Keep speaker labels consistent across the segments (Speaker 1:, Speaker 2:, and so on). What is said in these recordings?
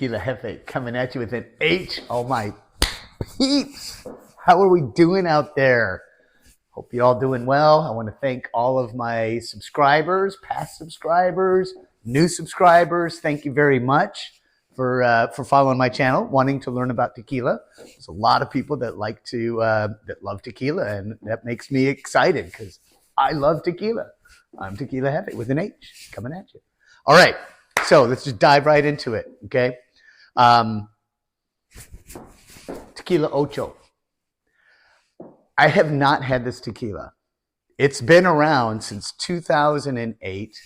Speaker 1: Tequila Jefe coming at you with an H. Oh my peeps. How are we doing out there? Hope you all doing well. I want to thank all of my subscribers, past subscribers, new subscribers. Thank you very much for following my channel, wanting to learn about tequila. There's a lot of people that like to that love tequila, and that makes me excited because I love tequila. I'm Tequila Jefe with an H coming at you. All right, so let's just dive right into it. Okay, Tequila Ocho. I have not had this tequila. It's been around since 2008.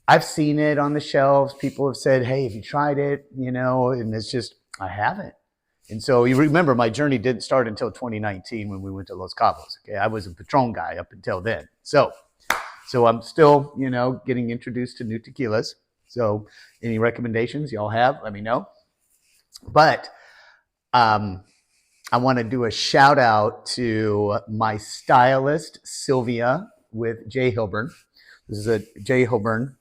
Speaker 1: I've seen it on the shelves. People have said, hey, have you tried it? You know, and it's just, I haven't. And so you remember my journey didn't start until 2019 when we went to Los Cabos. Okay, I was a Patron guy up until then. So I'm still, you know, getting introduced to new tequilas. So any recommendations y'all have, let me know. But I want to do a shout out to my stylist, Sylvia, with J. Hilburn. This is a J. Hilburn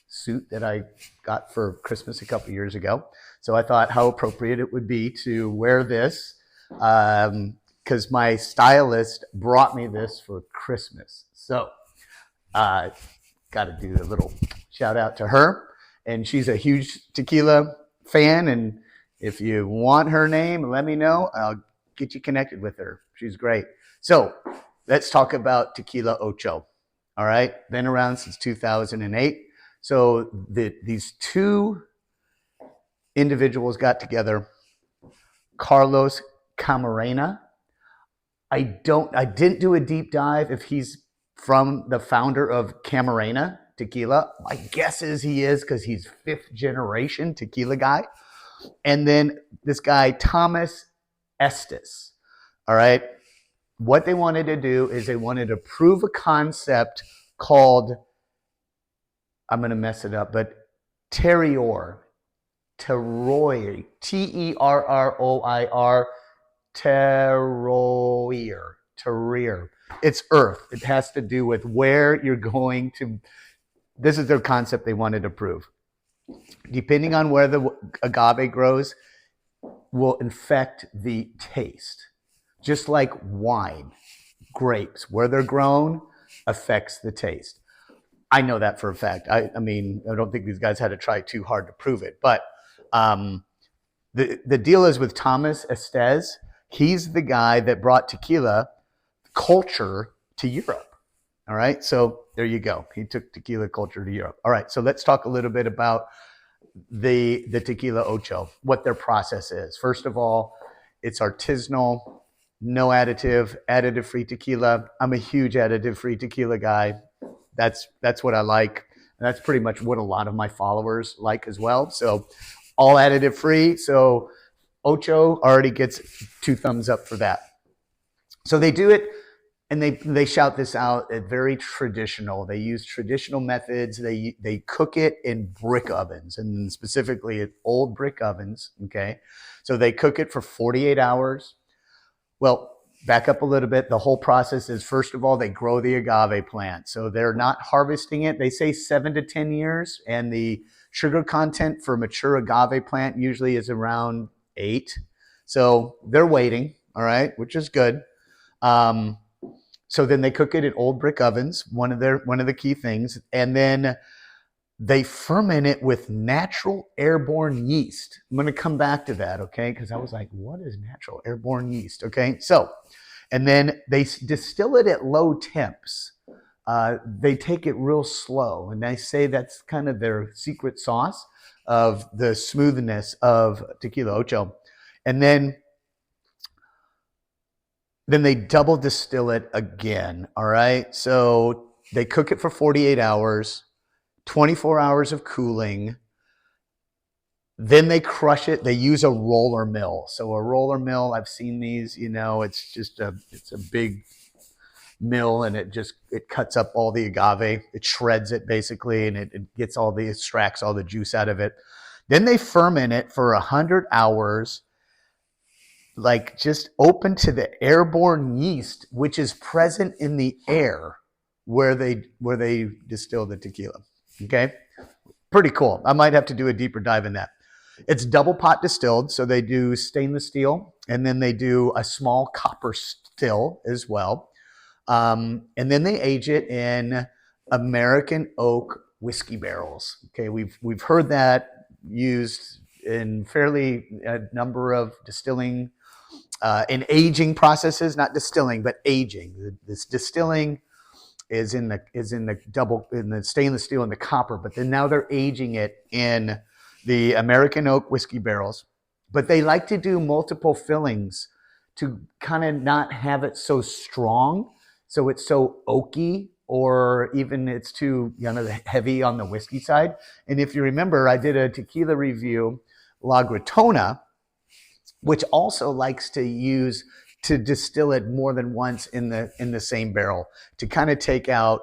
Speaker 1: suit that I got for Christmas a couple years ago. So I thought how appropriate it would be to wear this because my stylist brought me this for Christmas. So got to do a little shout out to her. And she's a huge tequila fan, and if you want her name, let me know. I'll get you connected with her. She's great. So let's talk about Tequila Ocho. All right, been around since 2008. So these two individuals got together. Carlos Camarena. I didn't do a deep dive if he's from the founder of Camarena Tequila. My guess is he is because he's 5th generation tequila guy. And then this guy, Thomas Estes, all right? What they wanted to do is they wanted to prove a concept called, I'm going to mess it up, but terroir, terroir, Terroir, terroir. It's earth. It has to do with where you're going to. This is their concept they wanted to prove. Depending on where the agave grows, will infect the taste. Just like wine, grapes, where they're grown affects the taste. I know that for a fact. I mean, I don't think these guys had to try too hard to prove it. But the deal is with Thomas Estes. He's the guy that brought tequila culture to Europe. All right, so there you go. He took tequila culture to Europe. All right, so let's talk a little bit about the Tequila Ocho, what their process is. First of all, it's artisanal, no additive-free tequila. I'm a huge additive-free tequila guy. That's what I like. And that's pretty much what a lot of my followers like as well. So all additive-free. So Ocho already gets 2 thumbs up for that. So they do it. And they shout this out at very traditional. They use traditional methods. They cook it in brick ovens, and specifically at old brick ovens, okay? So they cook it for 48 hours. Well, back up a little bit. The whole process is, first of all, they grow the agave plant. So they're not harvesting it. They say 7 to 10 years, and the sugar content for a mature agave plant usually is around 8. So they're waiting, all right, which is good. So then they cook it in old brick ovens, one of the key things, and then they ferment it with natural airborne yeast. I'm going to come back to that, okay? Because I was like, what is natural airborne yeast? Okay, so, and then they distill it at low temps. They take it real slow, and they say that's kind of their secret sauce of the smoothness of Tequila Ocho. And then they double distill it again, all right? So they cook it for 48 hours, 24 hours of cooling. Then they crush it. They use a roller mill. So a roller mill, I've seen these, you know, it's a big mill, and it cuts up all the agave. It shreds it basically, and it extracts all the juice out of it. Then they ferment it for 100 hours, like just open to the airborne yeast, which is present in the air where they distill the tequila. Okay. Pretty cool. I might have to do a deeper dive in that. It's double pot distilled, so they do stainless steel, and then they do a small copper still as well. And then they age it in American oak whiskey barrels. Okay, we've heard that used in fairly a number of distilling in aging processes, not distilling, but aging. This distilling is in the stainless steel and the copper, but then now they're aging it in the American oak whiskey barrels. But they like to do multiple fillings to kind of not have it so strong, so it's so oaky, or even it's too heavy on the whiskey side. And if you remember, I did a tequila review, La Gritona, which also likes to distill it more than once in the same barrel to kind of take out,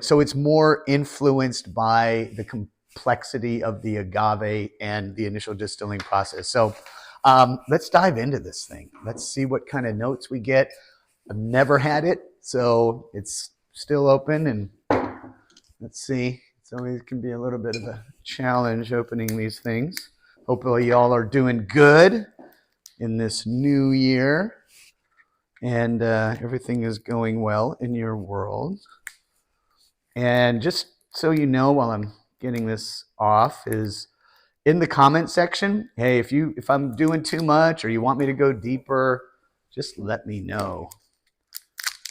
Speaker 1: so it's more influenced by the complexity of the agave and the initial distilling process. So let's dive into this thing. Let's see what kind of notes we get. I've never had it, so it's still open, and let's see. It's always can be a little bit of a challenge opening these things. Hopefully y'all are doing good in this new year, and everything is going well in your world. And just so you know, while I'm getting this off, is in the comment section, hey, if I'm doing too much or you want me to go deeper, just let me know.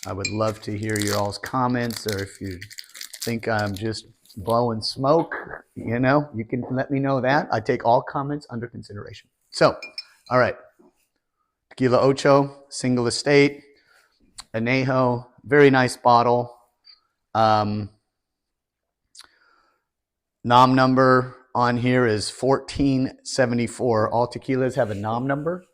Speaker 1: I would love to hear your all's comments, or if you think I'm just blowing smoke, you can let me know that. I take all comments under consideration. So, all right. Tequila Ocho, single estate, Anejo, very nice bottle. Nom number on here is 1474. All tequilas have a nom number,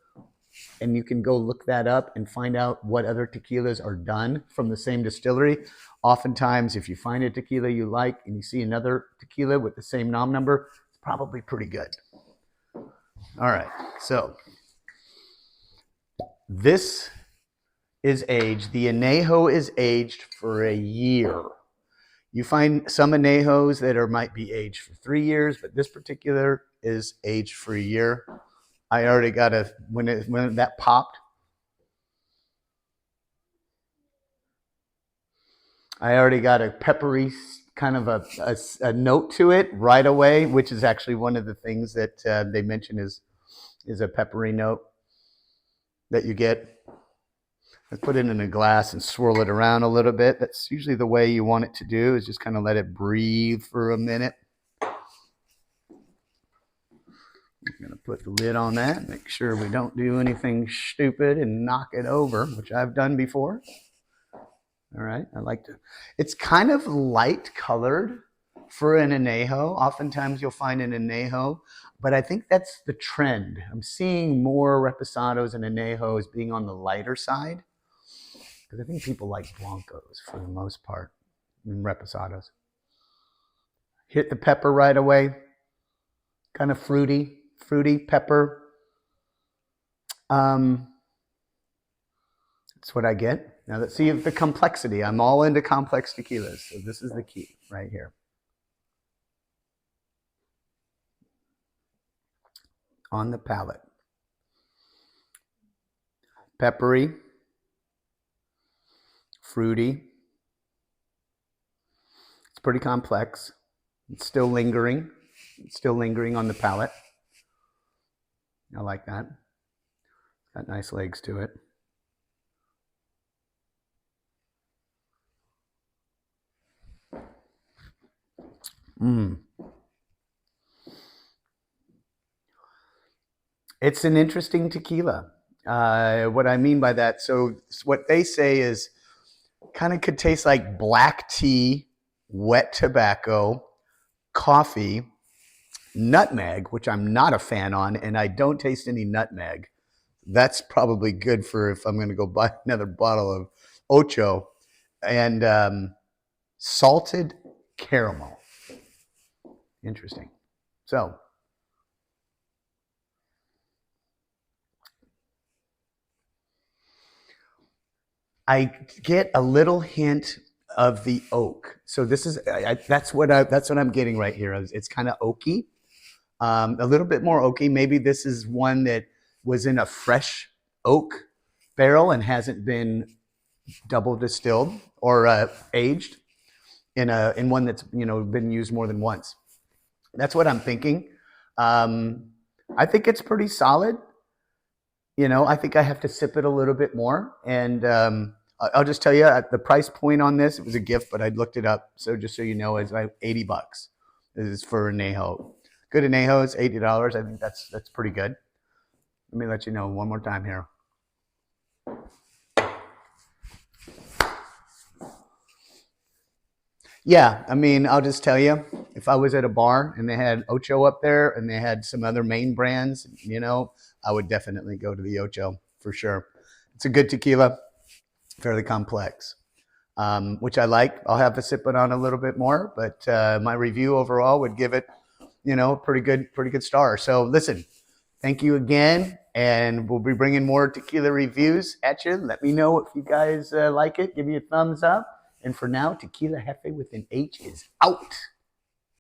Speaker 1: and you can go look that up and find out what other tequilas are done from the same distillery. Oftentimes, if you find a tequila you like and you see another tequila with the same nom number, it's probably pretty good. All right, so this is aged. The Anejo is aged for a year. You find some Anejos that might be aged for 3 years, but this particular is aged for a year. I already got when that popped, I already got a peppery kind of a note to it right away, which is actually one of the things that they mention is a peppery note that you get. Let's put it in a glass and swirl it around a little bit. That's usually the way you want it to do, is just kind of let it breathe for a minute. I'm going to put the lid on that, make sure we don't do anything stupid and knock it over, which I've done before. All right, it's kind of light colored for an Anejo. Oftentimes you'll find an Anejo, but I think that's the trend. I'm seeing more Reposados and Anejos being on the lighter side, because I think people like Blancos for the most part in Reposados. Hit the pepper right away, kind of fruity pepper. That's what I get. Now let's see the complexity. I'm all into complex tequilas, so this is the key right here. On the palate. Peppery, fruity. It's pretty complex. It's still lingering. It's still lingering on the palate. I like that. It's got nice legs to it. It's an interesting tequila. What I mean by that, so what they say is kind of could taste like black tea, wet tobacco, coffee, nutmeg, which I'm not a fan on, and I don't taste any nutmeg. That's probably good for if I'm going to go buy another bottle of Ocho. And salted caramel. Interesting. So, I get a little hint of the oak. So this is that's what I'm getting right here. It's kind of oaky, a little bit more oaky. Maybe this is one that was in a fresh oak barrel and hasn't been double distilled or aged in one that's been used more than once. That's what I'm thinking. I think it's pretty solid. I think I have to sip it a little bit more. And I'll just tell you at the price point on this, it was a gift, but I looked it up. So just so you know, it's like $80. This is for Anejo. Good Anejo is $80. I think that's pretty good. Let me let you know one more time here. Yeah, I mean, I'll just tell you, if I was at a bar and they had Ocho up there and they had some other main brands, I would definitely go to the Ocho for sure. It's a good tequila, fairly complex, which I like. I'll have to sip it on a little bit more, but my review overall would give it, pretty good star. So listen, thank you again, and we'll be bringing more tequila reviews at you. Let me know if you guys like it. Give me a thumbs up. And for now, Tequila Jefe with an H is out.